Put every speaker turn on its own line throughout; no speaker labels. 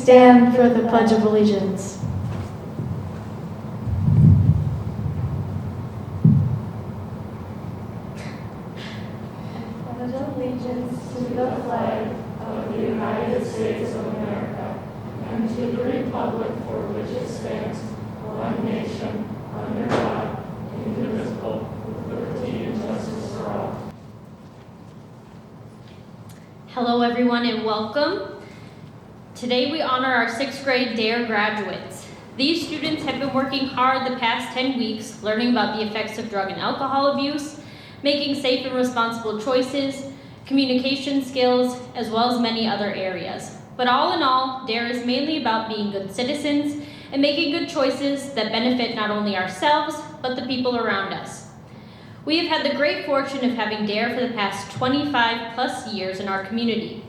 stand for the Pledge of Allegiance.
Pledge allegiance to the flag of the United States of America and to the republic for which it stands, one nation, under God, indivisible, with liberty and justice for all.
Hello everyone and welcome. Today we honor our 6th grade Dare graduates. These students have been working hard the past 10 weeks, learning about the effects of drug and alcohol abuse, making safe and responsible choices, communication skills, as well as many other areas. But all in all, Dare is mainly about being good citizens and making good choices that benefit not only ourselves, but the people around us. We have had the great fortune of having Dare for the past 25 plus years in our community.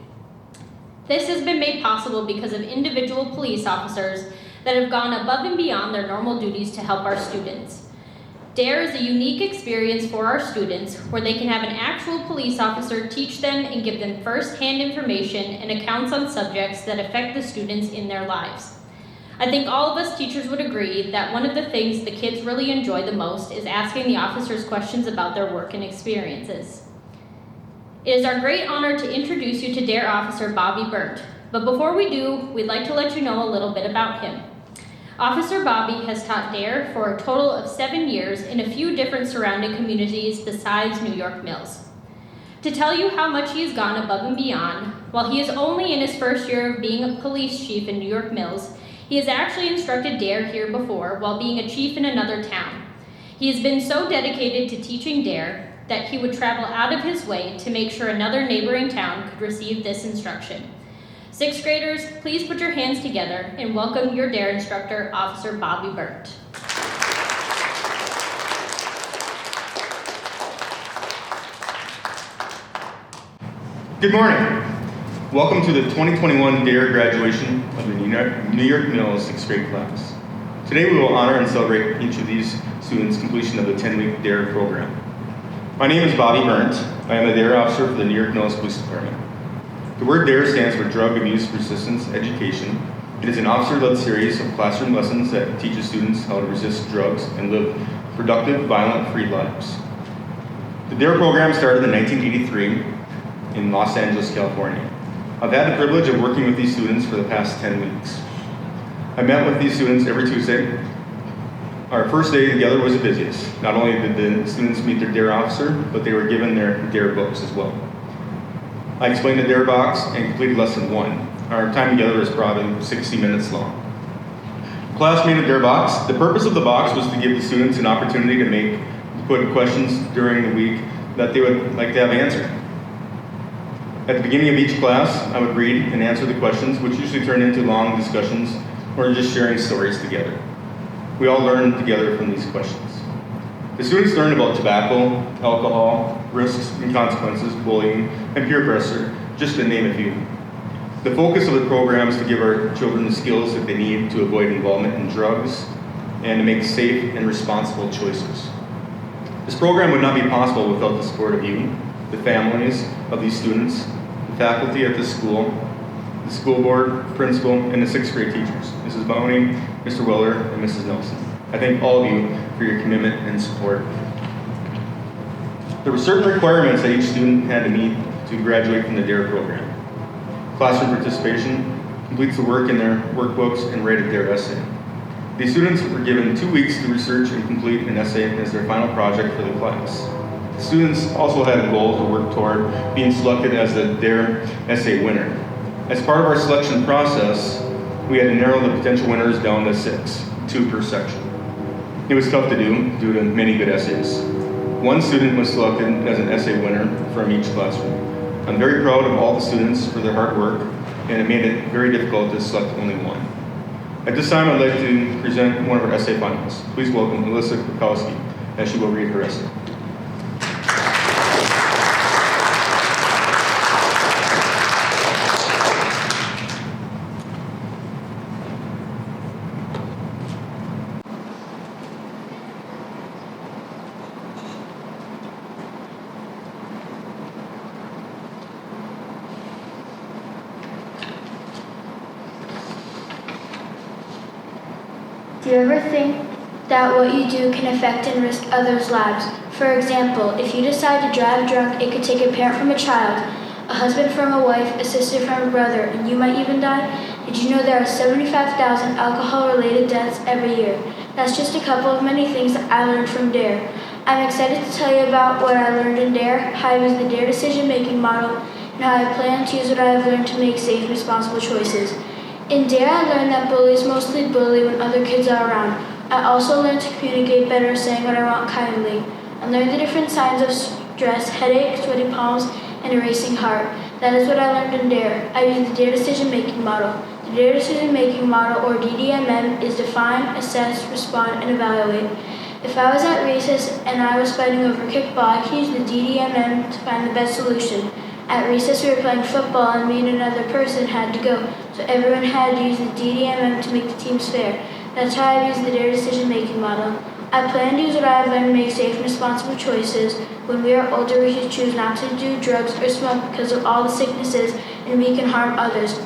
This has been made possible because of individual police officers that have gone above and beyond their normal duties to help our students. Dare is a unique experience for our students where they can have an actual police officer teach them and give them first-hand information and accounts on subjects that affect the students in their lives. I think all of us teachers would agree that one of the things the kids really enjoy the most is asking the officers questions about their work and experiences. It is our great honor to introduce you to Dare Officer Bobby Burnt, but before we do, we'd like to let you know a little bit about him. Officer Bobby has taught Dare for a total of 7 years in a few different surrounding communities besides New York Mills. To tell you how much he has gone above and beyond, while he is only in his first year of being a police chief in New York Mills, he has actually instructed Dare here before while being a chief in another town. He has been so dedicated to teaching Dare that he would travel out of his way to make sure another neighboring town could receive this instruction. 6th graders, please put your hands together and welcome your Dare instructor, Officer Bobby Burnt.
Good morning. Welcome to the 2021 Dare Graduation of the New York Mills 6th grade class. Today we will honor and celebrate each of these students' completion of the 10-week Dare program. My name is Bobby Burnt. I am a Dare officer for the New York Mills Police Department. The word DARE stands for Drug Abuse Resistance Education. It is an officer-led series of classroom lessons that teaches students how to resist drugs and live productive, violent-free lives. The DARE program started in 1983 in Los Angeles, California. I've had the privilege of working with these students for the past 10 weeks. I met with these students every Tuesday. Our first day together was the busiest. Not only did the students meet their DARE officer, but they were given their DARE books as well. I explained the DARE box and completed lesson 1. Our time together was probably 60 minutes long. Class made a DARE box. The purpose of the box was to give the students an opportunity to put questions during the week that they would like to have answered. At the beginning of each class, I would read and answer the questions, which usually turned into long discussions or just sharing stories together. We all learned together from these questions. The students learned about tobacco, alcohol, risks and consequences, bullying, and peer pressure, just to name a few. The focus of the program is to give our children the skills that they need to avoid involvement in drugs and to make safe and responsible choices. This program would not be possible without the support of you, the families of these students, the faculty at the school board, principal, and the 6th grade teachers, Mrs. Boney, Mr. Weller, and Mrs. Nelson. I thank all of you for your commitment and support. There were certain requirements that each student had to meet to graduate from the DARE program. Classroom participation, completes the work in their workbooks, and write a DARE essay. These students were given 2 weeks to research and complete an essay as their final project for the class. Students also had a goal to work toward being selected as the DARE essay winner. As part of our selection process, we had to narrow the potential winners down to 6, 2 per section. It was tough to do due to many good essays. 1 student was selected as an essay winner from each classroom. I'm very proud of all the students for their hard work, and it made it very difficult to select only 1. At this time, I'd like to present one of our essay finalists. Please welcome Melissa Kukowski as she will read her essay.
Do you ever think that what you do can affect and risk others' lives? For example, if you decide to drive drunk, it could take a parent from a child, a husband from a wife, a sister from a brother, and you might even die. Did you know there are 75,000 alcohol-related deaths every year? That's just a couple of many things that I learned from DARE. I'm excited to tell you about what I learned in DARE, how I use the DARE decision-making model, and how I plan to use what I have learned to make safe, responsible choices. In DARE, I learned that bullies mostly bully when other kids are around. I also learned to communicate better, saying what I want kindly. I learned the different signs of stress, headache, sweaty palms, and a racing heart. That is what I learned in DARE. I used the DARE decision-making model. The DARE decision-making model, or DDMM, is define, assess, respond, and evaluate. If I was at recess and I was fighting over kickball, I could use the DDMM to find the best solution. At recess, we were playing football, and me and another person had to go, so everyone had to use the DDMM to make the teams fair. That's how I use the DARE decision-making model. I plan to use what I have learned to make safe and responsible choices. When we are older, we should choose not to do drugs or smoke because of all the sicknesses, and we can harm others.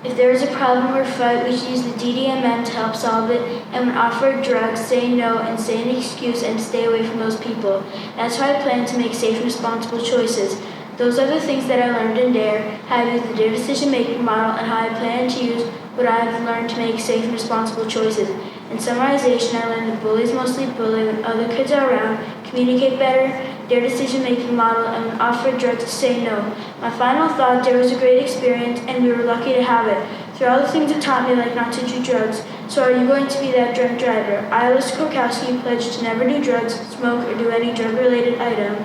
If there is a problem or fight, we should use the DDMM to help solve it, and when offered drugs, say no and say an excuse and stay away from those people. That's how I plan to make safe and responsible choices. Those are the things that I learned in DARE, how I use the DARE decision-making model, and how I plan to use what I have learned to make safe and responsible choices. In summarization, I learned that bullies mostly bully when other kids are around, communicate better, DARE decision-making model, and when offered drugs to say no. My final thought, DARE was a great experience, and we were lucky to have it. Through all the things it taught me, like not to do drugs. So are you going to be that drunk driver? I, Alice Korkowski, pledge to never do drugs, smoke, or do any drug-related item.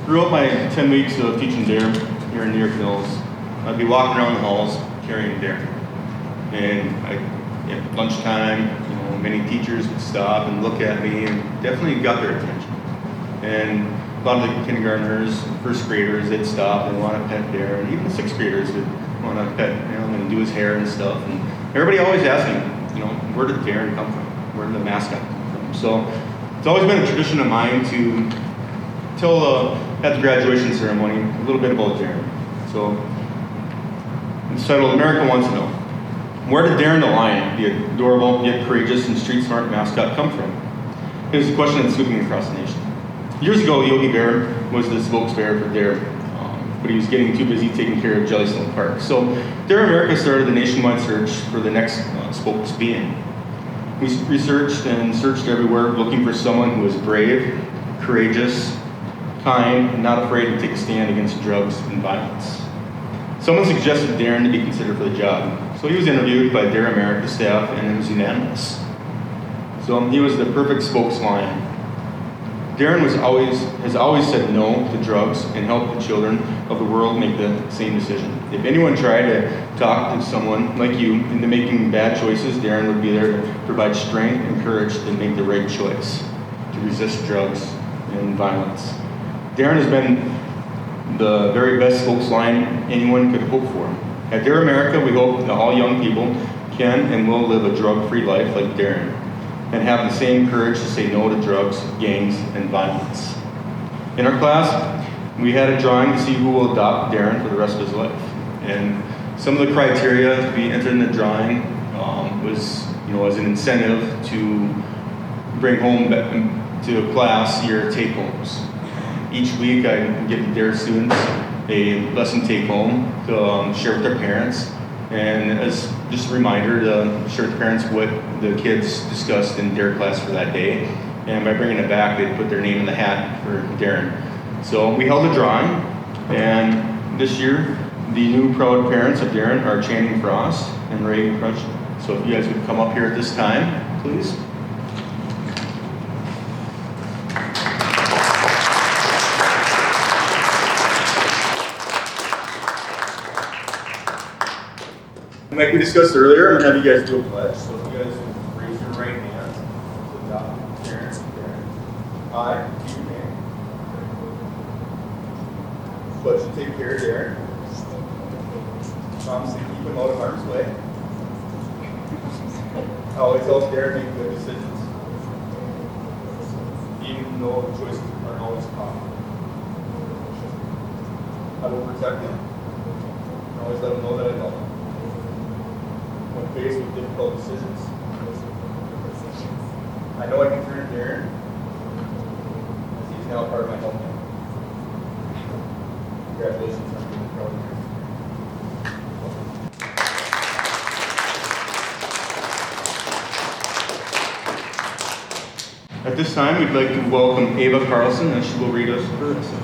Throughout my 10 weeks of teaching DARE here in New York Mills, I'd be walking around the halls carrying DARE. And at lunchtime, many teachers would stop and look at me and definitely got their attention. And a lot of the kindergartners, first graders, they'd stop and want to pet DARE, and even the sixth graders would want to pet him and do his hair and stuff. And everybody always asking, where did DARE come from? Where did the mascot come from? So it's always been a tradition of mine to tell at the graduation ceremony a little bit about DARE. So it's titled America Wants to Know. Where did Darren the Lion, the adorable yet courageous and street smart mascot, come from? It was a question that's sweeping across the nation. Years ago, Yogi Bear was the spokesbearer for DARE, but he was getting too busy taking care of Jellystone Park. So DARE America started a nationwide search for the next spokesbeing. We researched and searched everywhere looking for someone who was brave, courageous, kind, and not afraid to take a stand against drugs and violence. Someone suggested Darren to be considered for the job, so he was interviewed by DARE America staff, and it was unanimous. So he was the perfect spokeslion. Darren has always said no to drugs and helped the children of the world make the same decision. If anyone tried to talk to someone like you into making bad choices, Darren would be there to provide strength and courage to make the right choice, to resist drugs and violence. Darren has been the very best spokesline anyone could hope for. At DARE America, we hope that all young people can and will live a drug-free life like Darren, and have the same courage to say no to drugs, gangs, and violence. In our class, we had a drawing to see who will adopt Darren for the rest of his life. And some of the criteria to be entered in the drawing was, as an incentive to bring home to class your take-homes. Each week, I give the DARE students a lesson take-home to share with their parents, and as just a reminder to share with the parents what the kids discussed in DARE class for that day. And by bringing it back, they'd put their name in the hat for Darren. So we held a drawing, and this year, the new proud parents of Darren are Channing Frost and Ray Crutch. So if you guys would come up here at this time, please. Like we discussed earlier, I'm going to have you guys do a pledge. So if you guys would raise your right hand to adopt Darren. I, keep your name. Pledge to take care of Darren Promise to keep him out of harm's way. I always help Dare make good decisions, even though the choices aren't always common. I will protect him and always let him know that I love him. When faced with difficult decisions, I know I can turn to Darren, as he's now part of my health plan. Congratulations on being proud of you. At this time, we'd like to welcome Ava Carlson, and she will read us her essay.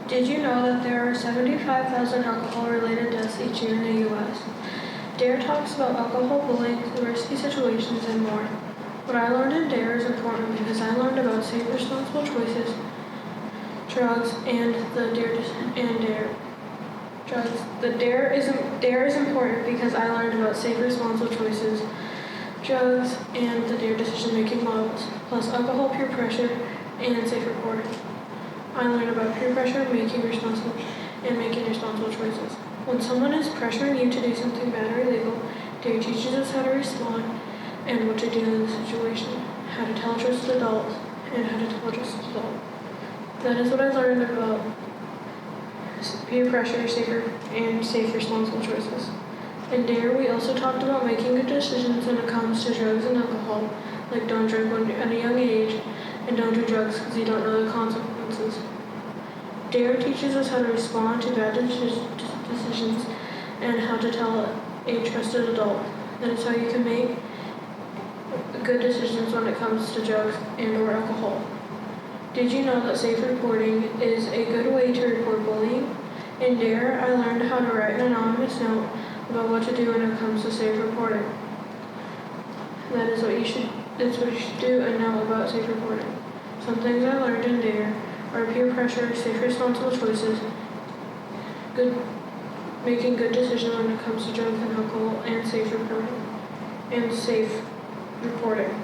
Did you know that there are 75,000 alcohol-related deaths each year in the U.S.? DARE talks about alcohol, bullying, risky situations, and more. What I learned in DARE is important because I learned about safe, responsible choices, drugs, and the DARE. Drugs. DARE is important because I learned about safe, responsible choices, drugs, and the DARE decision-making models, plus alcohol, peer pressure, and safe reporting. I learned about peer pressure and making responsible choices. When someone is pressuring you to do something bad or illegal, DARE teaches us how to respond and what to do in the situation, how to tell a trusted adult, and how to tell a trusted adult. That is what I learned about peer pressure, safe, responsible choices. In DARE, we also talked about making good decisions when it comes to drugs and alcohol, like don't drink at a young age, and don't do drugs because you don't know the consequences. DARE teaches us how to respond to bad decisions and how to tell a trusted adult. That is how you can make good decisions when it comes to drugs and or alcohol. Did you know that safe reporting is a good way to report bullying? In DARE, I learned how to write an anonymous note about what to do when it comes to safe reporting. That's what you should do and know about safe reporting. Some things I learned in DARE are peer pressure, safe, responsible choices, making good decisions when it comes to drugs and alcohol, and safe reporting.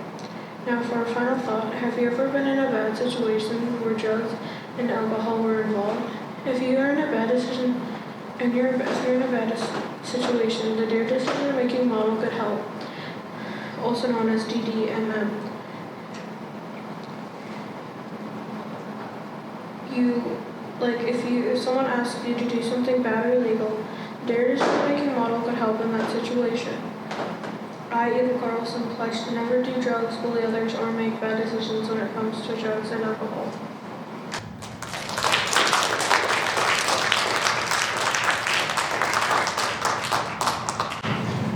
Now for a final thought, have you ever been in a bad situation where drugs and alcohol were involved? If you're in a bad situation, the DARE decision-making model could help, also known as DDMM. If someone asks you to do something bad or illegal, DARE decision-making model could help in that situation. I, Eva Carlson, pledge to never do drugs, bully others, or make bad decisions when it comes to drugs and alcohol.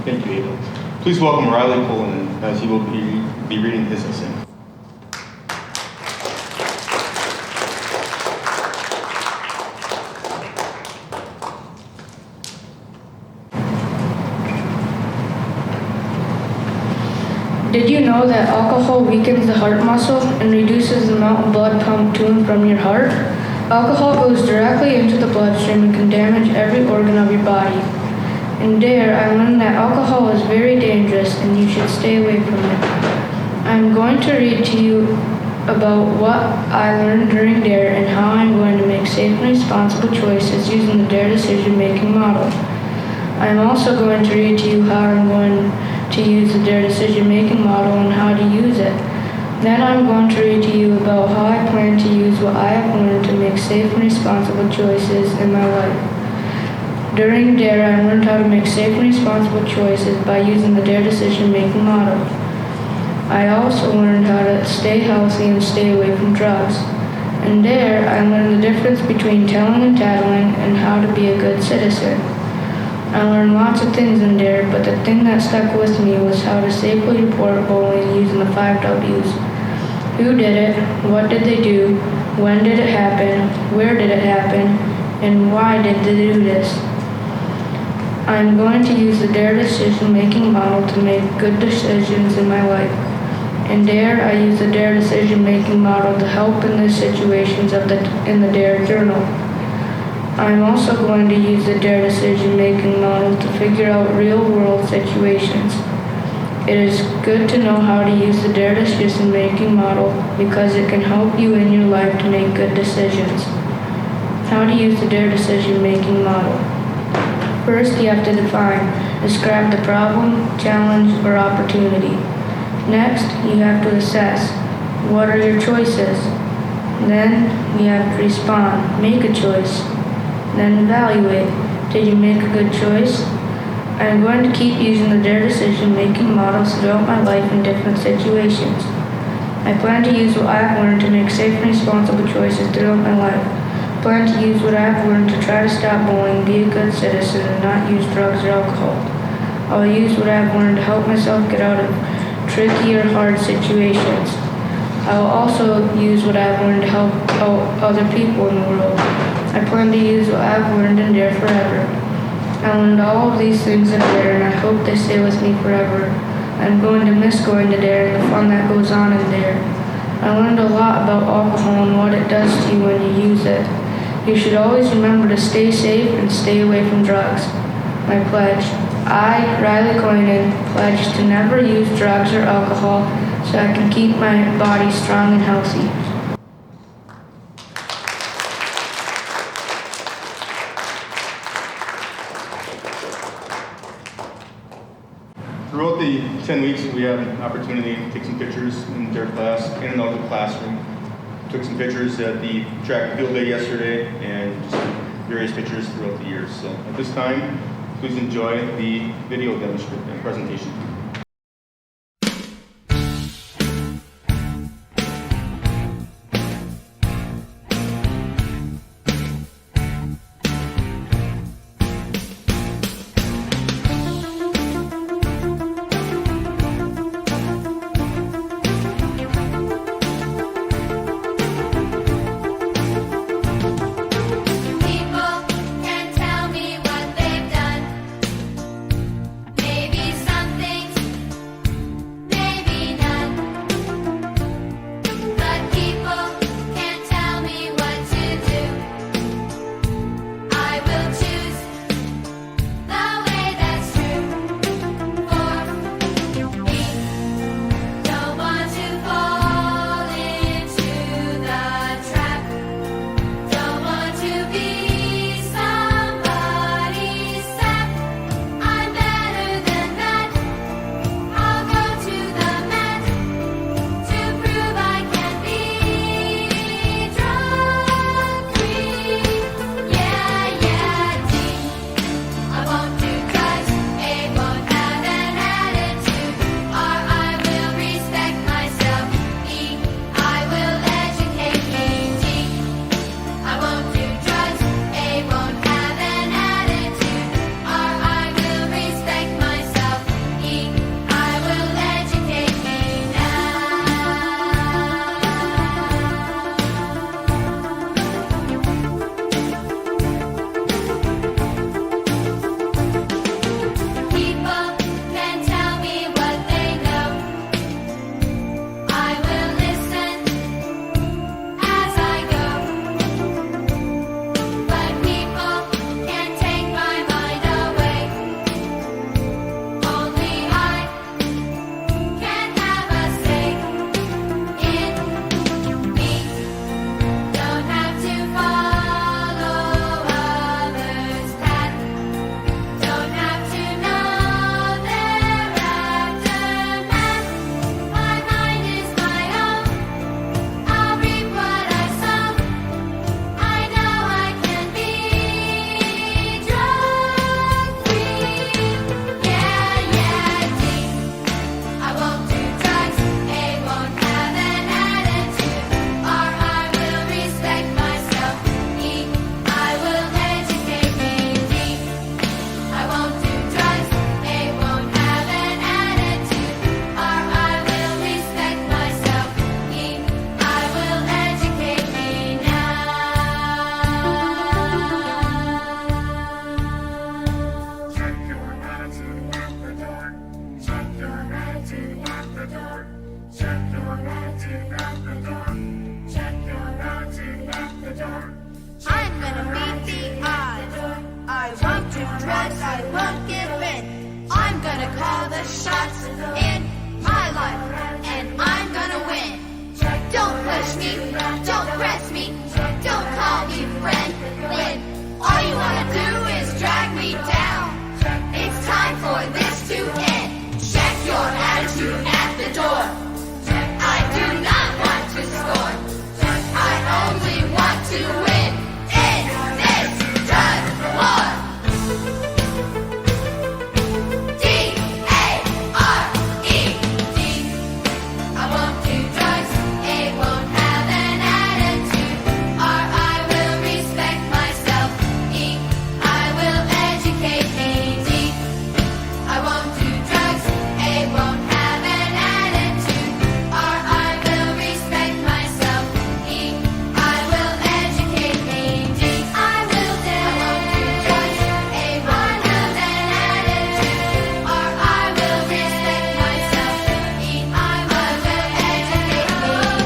Thank you, Ava. Please welcome Riley Pullen as he will be reading his essay.
Did you know that alcohol weakens the heart muscle and reduces the amount of blood pumped to and from your heart? Alcohol goes directly into the bloodstream and can damage every organ of your body. In DARE, I learned that alcohol is very dangerous and you should stay away from it. I'm going to read to you about what I learned during DARE and how I'm going to make safe and responsible choices using the DARE decision-making model. I'm also going to read to you how I'm going to use the DARE decision-making model and how to use it. Then I'm going to read to you about how I plan to use what I have learned to make safe and responsible choices in my life. During DARE, I learned how to make safe and responsible choices by using the DARE decision-making model. I also learned how to stay healthy and stay away from drugs. In DARE, I learned the difference between telling and tattling and how to be a good citizen. I learned lots of things in DARE, but the thing that stuck with me was how to safely report bullying using the 5 W's. Who did it? What did they do? When did it happen? Where did it happen? And why did they do this? I'm going to use the DARE decision-making model to make good decisions in my life. In DARE, I use the DARE decision-making model to help in the situations in the DARE journal. I'm also going to use the DARE decision-making model to figure out real-world situations. It is good to know how to use the DARE decision-making model because it can help you in your life to make good decisions. How to use the DARE decision-making model. First, you have to describe the problem, challenge, or opportunity. Next, you have to assess. What are your choices? Then, you have to respond. Make a choice. Then evaluate. Did you make a good choice? I am going to keep using the DARE decision-making models throughout my life in different situations. I plan to use what I have learned to make safe and responsible choices throughout my life. I plan to use what I have learned to try to stop bullying, be a good citizen, and not use drugs or alcohol. I will use what I have learned to help myself get out of tricky or hard situations. I will also use what I have learned to help out other people in the world. I plan to use what I have learned in DARE forever. I learned all of these things in DARE, and I hope they stay with me forever. I'm going to miss going to DARE and the fun that goes on in DARE. I learned a lot about alcohol and what it does to you when you use it. You should always remember to stay safe and stay away from drugs. My pledge. I, Riley Coynan, pledge to never use drugs or alcohol so I can keep my body strong and healthy.
Throughout the 10 weeks, we had an opportunity to take some pictures in their class, in and out of the classroom. Took some pictures at the track and field day yesterday, and just various pictures throughout the years. So at this time, please enjoy the video demonstration and presentation.
Don't push me, don't press me, don't call me friend.
to win in this drug war. D-A-R-E, D. I won't do drugs, A won't have an attitude, R I will respect myself, E I will educate me, D. I won't do drugs, A won't have an attitude, R I will respect myself, E I will educate me, D. I will dare. I won't do drugs, A won't have an attitude, R I will respect myself, E I will educate me,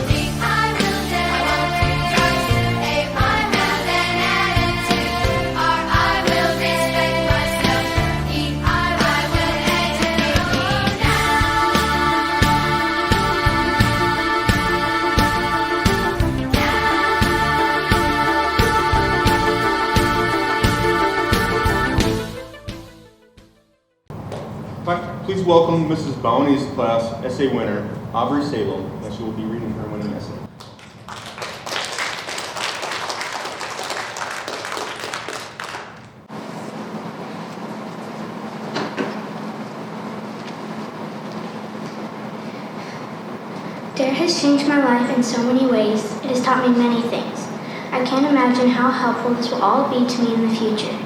D. I will dare. I won't do drugs, A won't have an attitude, R I will respect myself, E I will
Please welcome Mrs. Bounty's class essay winner, Aubrey Salem, and she will be reading her winning essay.
Dare has changed my life in so many ways. It has taught me many things. I can't imagine how helpful this will all be to me in the future.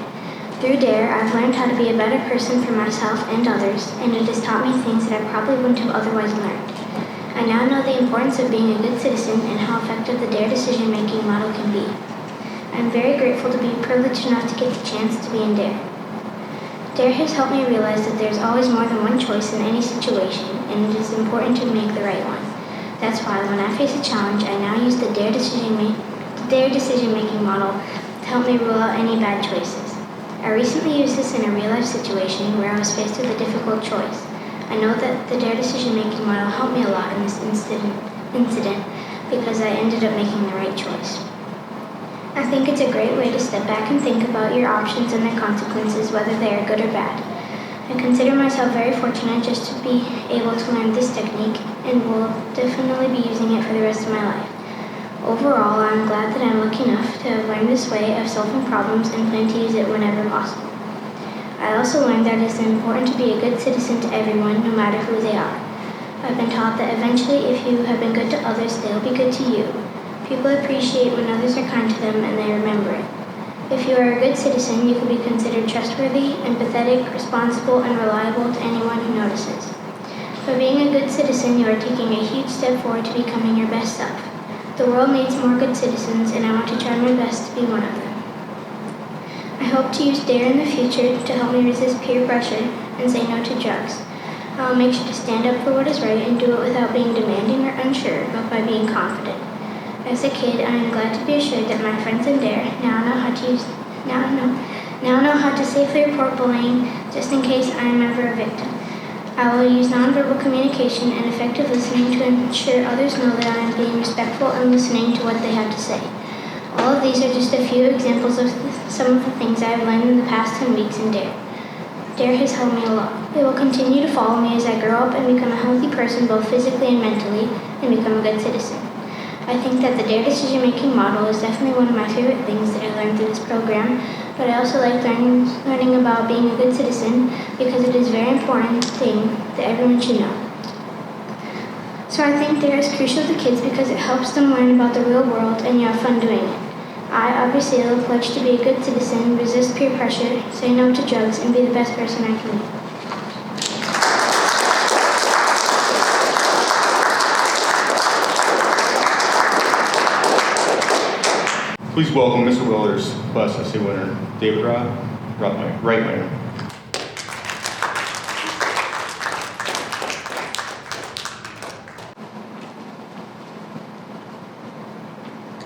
Through Dare, I've learned how to be a better person for myself and others, and it has taught me things that I probably wouldn't have otherwise learned. I now know the importance of being a good citizen and how effective the Dare decision-making model can be. I'm very grateful to be privileged enough to get the chance to be in Dare. Dare has helped me realize that there's always more than one choice in any situation, and it is important to make the right one. That's why when I face a challenge, I now use the Dare decision-making model to help me rule out any bad choices. I recently used this in a real-life situation where I was faced with a difficult choice. I know that the Dare decision-making model helped me a lot in this incident because I ended up making the right choice. I think it's a great way to step back and think about your options and their consequences, whether they are good or bad. I consider myself very fortunate just to be able to learn this technique and will definitely be using it for the rest of my life. Overall, I'm glad that I'm lucky enough to have learned this way of solving problems and plan to use it whenever possible. I also learned that it is important to be a good citizen to everyone, no matter who they are. I've been taught that eventually, if you have been good to others, they will be good to you. People appreciate when others are kind to them and they remember it. If you are a good citizen, you can be considered trustworthy, empathetic, responsible, and reliable to anyone who notices. By being a good citizen, you are taking a huge step forward to becoming your best self. The world needs more good citizens, and I want to try my best to be one of them. I hope to use Dare in the future to help me resist peer pressure and say no to drugs. I will make sure to stand up for what is right and do it without being demanding or unsure, but by being confident. As a kid, I am glad to be assured that my friends in Dare now know how to safely report bullying, just in case I am ever a victim. I will use nonverbal communication and effective listening to ensure others know that I am being respectful and listening to what they have to say. All of these are just a few examples of some of the things I have learned in the past 10 weeks in Dare. Dare has helped me a lot. It will continue to follow me as I grow up and become a healthy person both physically and mentally, and become a good citizen. I think that the Dare decision-making model is definitely one of my favorite things that I learned through this program, but I also like learning about being a good citizen because it is a very important thing that everyone should know. So I think Dare is crucial to kids because it helps them learn about the real world and you have fun doing it. I, Aubrey Salem, pledge to be a good citizen, resist peer pressure, say no to drugs, and be the best person I can be.
Please welcome Mr. Willer's class essay winner, David Reitmeyer.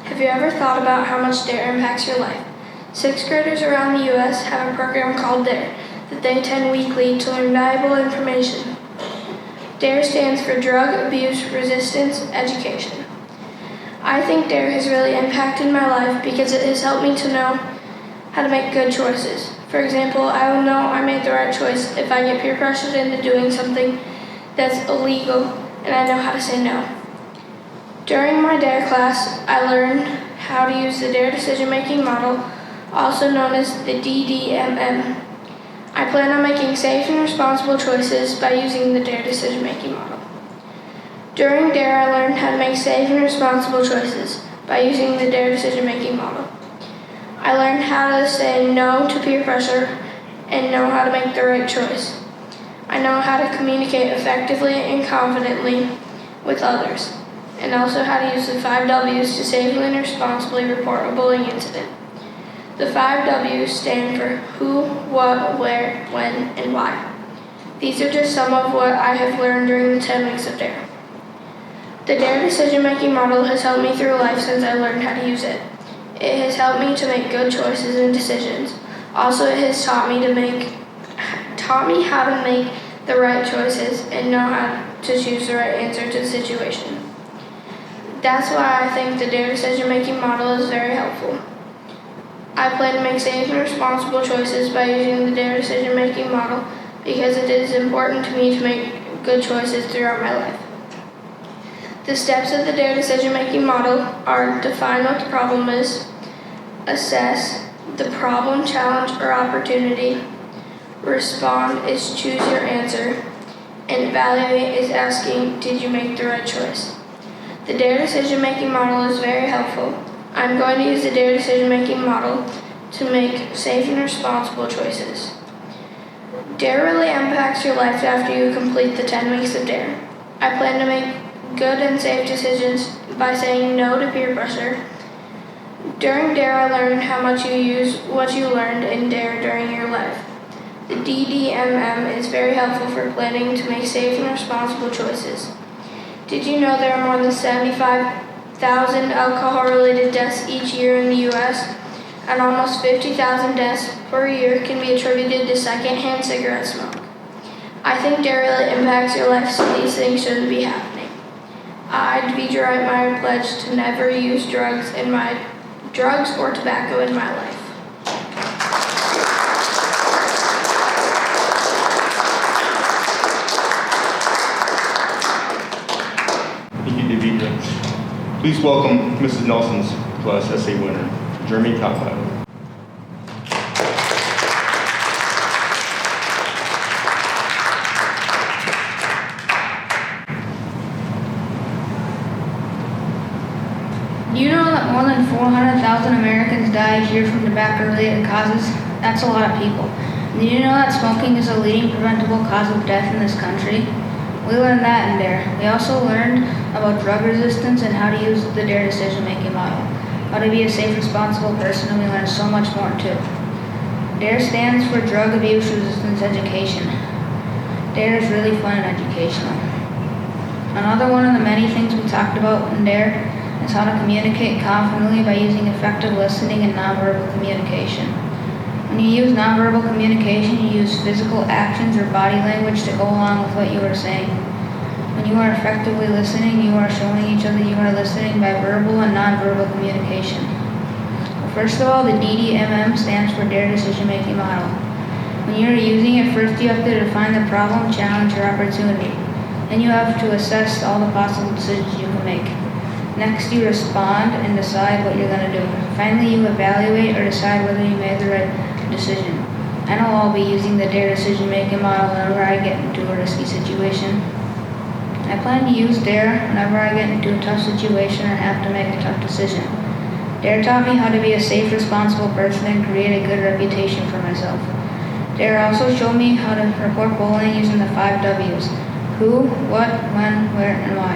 Have you ever thought about how much Dare impacts your life? 6th graders around the U.S. have a program called Dare that they attend weekly to learn valuable information. DARE stands for Drug Abuse Resistance Education. I think Dare has really impacted my life because it has helped me to know how to make good choices. For example, I will know I made the right choice if I get peer pressured into doing something that's illegal and I know how to say no. During my Dare class, I learned how to use the DARE decision-making model, also known as the DDMM. I plan on making safe and responsible choices by using the DARE decision-making model. During DARE, I learned how to make safe and responsible choices by using the DARE decision-making model. I learned how to say no to peer pressure and know how to make the right choice. I know how to communicate effectively and confidently with others, and also how to use the 5 W's to safely and responsibly report a bullying incident. The 5 W's stand for who, what, where, when, and why. These are just some of what I have learned during the 10 weeks of DARE. The DARE decision-making model has helped me through life since I learned how to use it. It has helped me to make good choices and decisions. Also, it has taught me how to make the right choices and know how to choose the right answer to the situation. That's why I think the DARE decision-making model is very helpful. I plan to make safe and responsible choices by using the DARE decision-making model because it is important to me to make good choices throughout my life. The steps of the DARE decision-making model are define what the problem is, assess the problem, challenge, or opportunity, respond is choose your answer, and evaluate is asking, did you make the right choice? The DARE decision-making model is very helpful. I'm going to use the DARE decision-making model to make safe and responsible choices. DARE really impacts your life after you complete the 10 weeks of DARE. I plan to make good and safe decisions by saying no to peer pressure. During DARE, I learned how much you use what you learned in DARE during your life. The DDMM is very helpful for planning to make safe and responsible choices. Did you know there are more than 75,000 alcohol-related deaths each year in the U.S., and almost 50,000 deaths per year can be attributed to secondhand cigarette smoke? I think DARE really impacts your life, so these things shouldn't be happening. I, Deidre Reitmeyer, pledge to never use drugs or tobacco in my life.
Thank you, Deidre. Please welcome Mrs. Nelson's class essay winner, Jeremy Topfiler.
Do you know that more than 400,000 Americans die each year from tobacco-related causes? That's a lot of people. And did you know that smoking is a leading preventable cause of death in this country? We learned that in DARE. We also learned about drug resistance and how to use the DARE decision-making model, how to be a safe, responsible person, and we learned so much more too. DARE stands for Drug Abuse Resistance Education. DARE is really fun and educational. Another one of the many things we talked about in DARE is how to communicate confidently by using effective listening and nonverbal communication. When you use nonverbal communication, you use physical actions or body language to go along with what you are saying. When you are effectively listening, you are showing each other you are listening by verbal and nonverbal communication. First of all, the DDMM stands for DARE decision-making model. When you are using it, first you have to define the problem, challenge, or opportunity. Then you have to assess all the possible decisions you can make. Next, you respond and decide what you're going to do. Finally, you evaluate or decide whether you made the right decision. I know I'll be using the DARE decision-making model whenever I get into a risky situation. I plan to use DARE whenever I get into a tough situation or have to make a tough decision. DARE taught me how to be a safe, responsible person and create a good reputation for myself. DARE also showed me how to report bullying using the 5 W's: who, what, when, where, and why.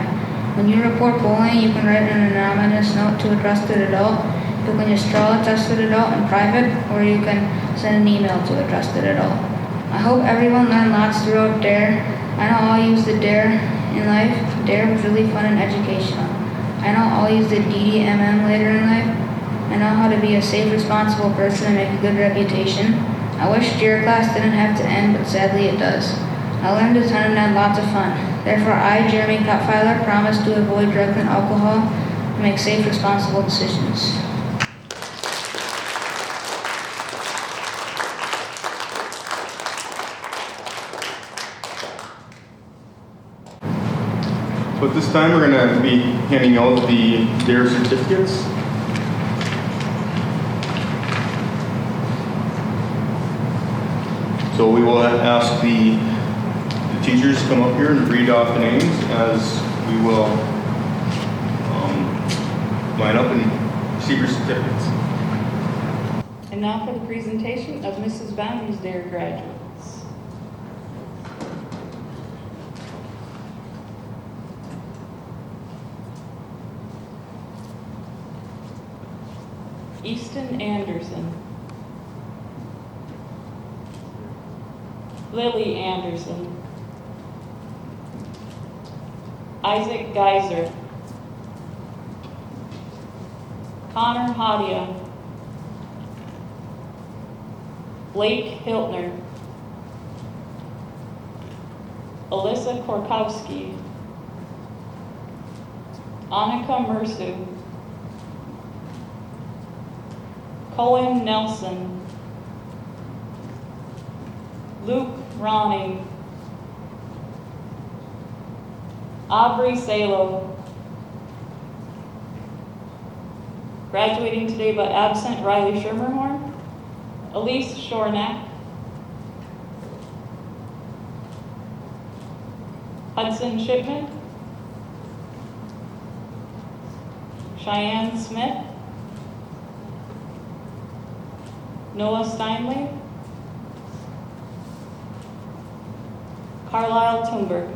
When you report bullying, you can write an anonymous note to a trusted adult. You can just tell a trusted adult in private, or you can send an email to a trusted adult. I hope everyone learned lots throughout DARE. I know I'll use the DARE in life. DARE was really fun and educational. I know I'll use the DDMM later in life. I know how to be a safe, responsible person and make a good reputation. I wish DARE class didn't have to end, but sadly it does. I learned a ton and had lots of fun. Therefore, I, Jeremy Kupfiler, promise to avoid drugs and alcohol and make safe, responsible decisions.
So at this time, we're going to be handing out the DARE certificates. So we will ask the teachers to come up here and read off the names as we will line up and receive your certificates.
And now for the presentation of Mrs. NYM Dare Graduates. Easton Anderson. Lily Anderson. Isaac Geiser. Connor Hadia. Blake Hiltner. Alyssa Korkowski. Annika Mersu. Cohen Nelson. Luke Ronning. Aubrey Salo. Graduating today but absent, Riley Schermerhorn. Elise Shornack. Hudson Shipman. Cheyenne Smith. Noah Steinley. Carlisle Thunberg.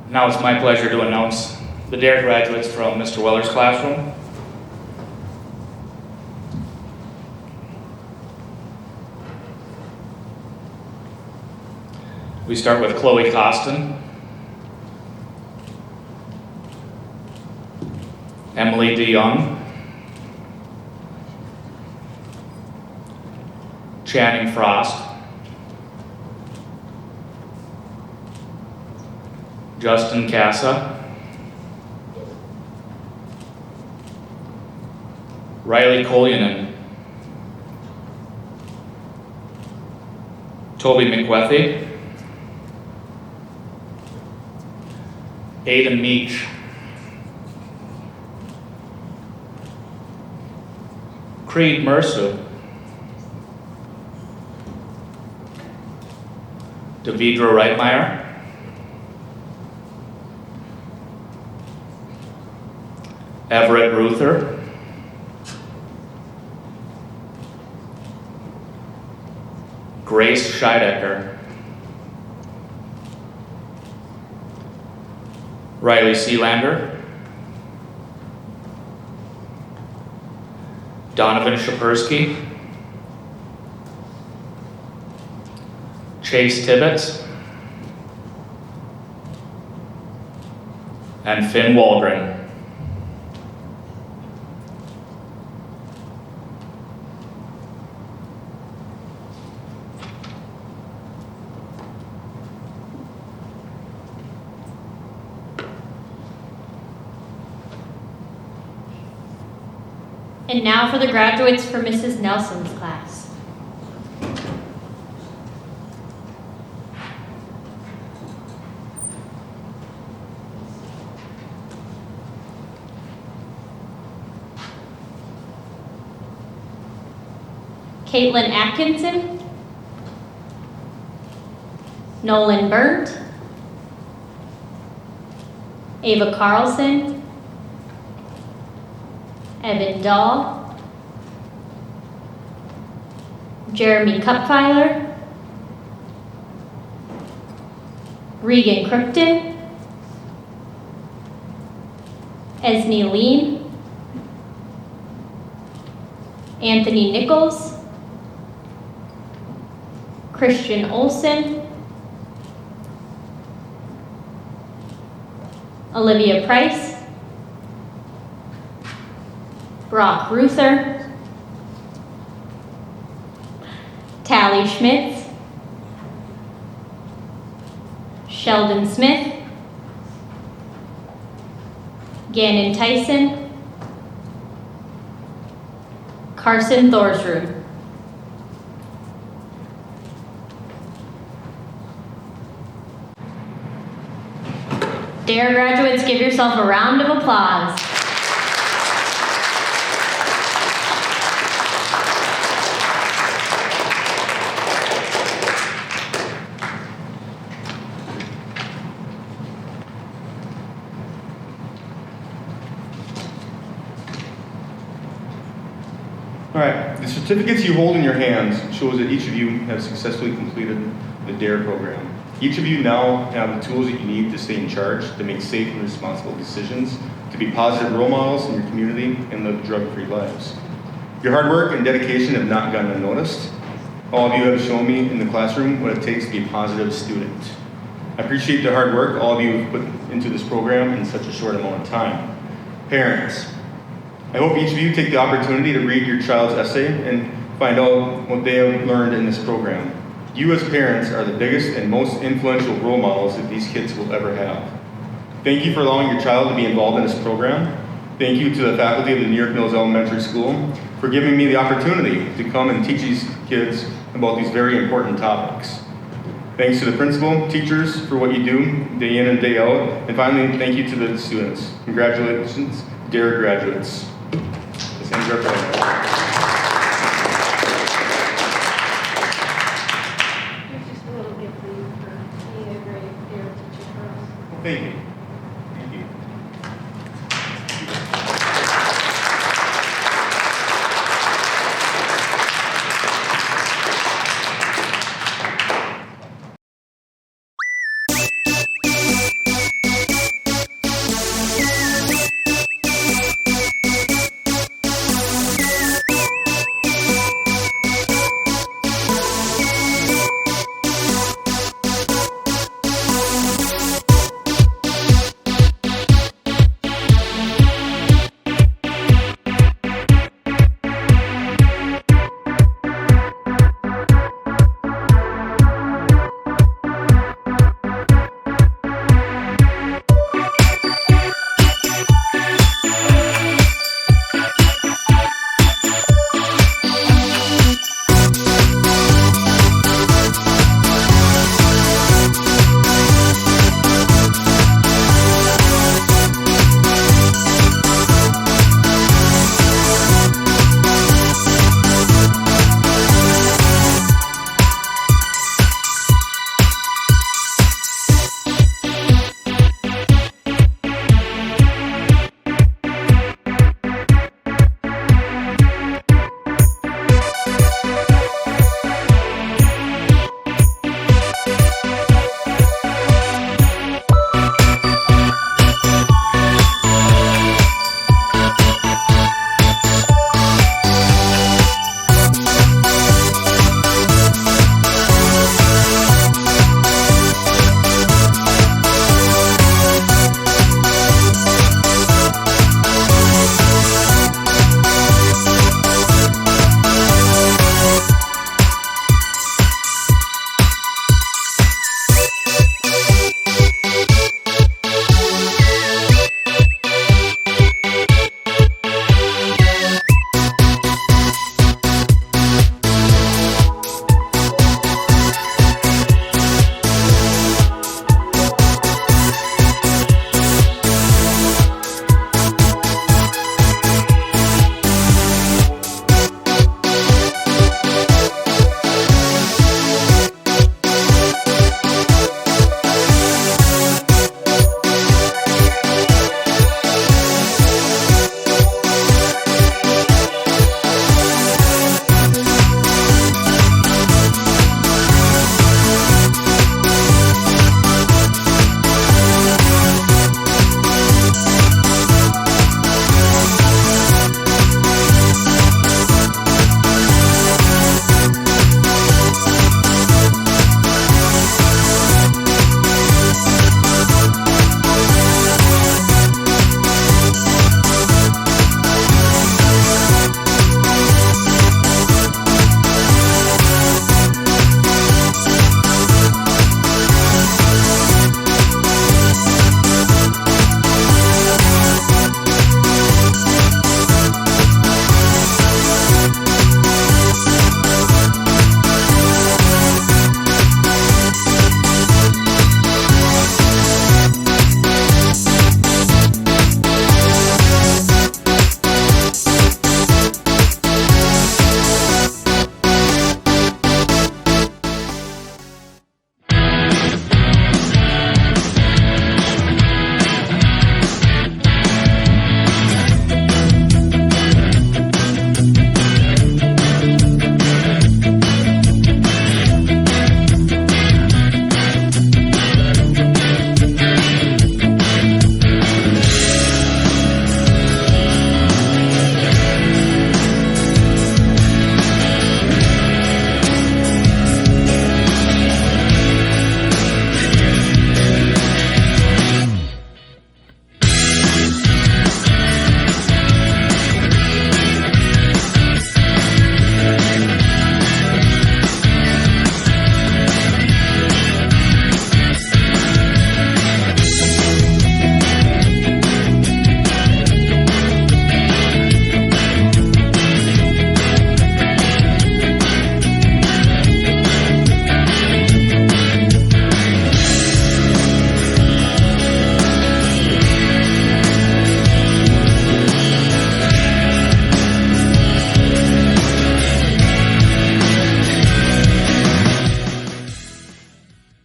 Now it's my pleasure to announce the DARE graduates from Mr. Weller's classroom. We start with Chloe Costin, Emily DeYoung, Channing Frost, Justin Casa, Riley Kolyanen, Toby McWethy, Aiden Meach, Creed Mercer, Devidra Reitmeyer, Everett Ruther, Grace Scheidecker, Riley Sealander, Donovan Shapersky, Chase Tibbetts, and Finn Waldron.
And now for the graduates for Mrs. Nelson's class. Caitlin Atkinson, Nolan Burnt, Ava Carlson, Evan Dahl, Jeremy Kupfiler, Regan Crookton, Esney Lean, Anthony Nichols, Christian Olson, Olivia Price, Brock Ruther, Tally Schmitz, Sheldon Smith, Gannon Tyson, Carson Thorsrud. Dare graduates, give yourself a round of applause.
All right, the certificates you hold in your hands shows that each of you have successfully completed the DARE program. Each of you now have the tools that you need to stay in charge, to make safe and responsible decisions, to be positive role models in your community, and live drug-free lives. Your hard work and dedication have not gone unnoticed. All of you have shown me in the classroom what it takes to be a positive student. I appreciate the hard work all of you have put into this program in such a short amount of time. Parents, I hope each of you take the opportunity to read your child's essay and find out what they have learned in this program. You as parents are the biggest and most influential role models that these kids will ever have. Thank you for allowing your child to be involved in this program. Thank you to the faculty of the New York Mills Elementary School for giving me the opportunity to come and teach these kids about these very important topics. Thanks to the principal, teachers for what you do day in and day out. And finally, thank you to the students. Congratulations, DARE graduates. This ends our program.
Here's just a little gift for you for being a great Dare teacher for us.
Thank you.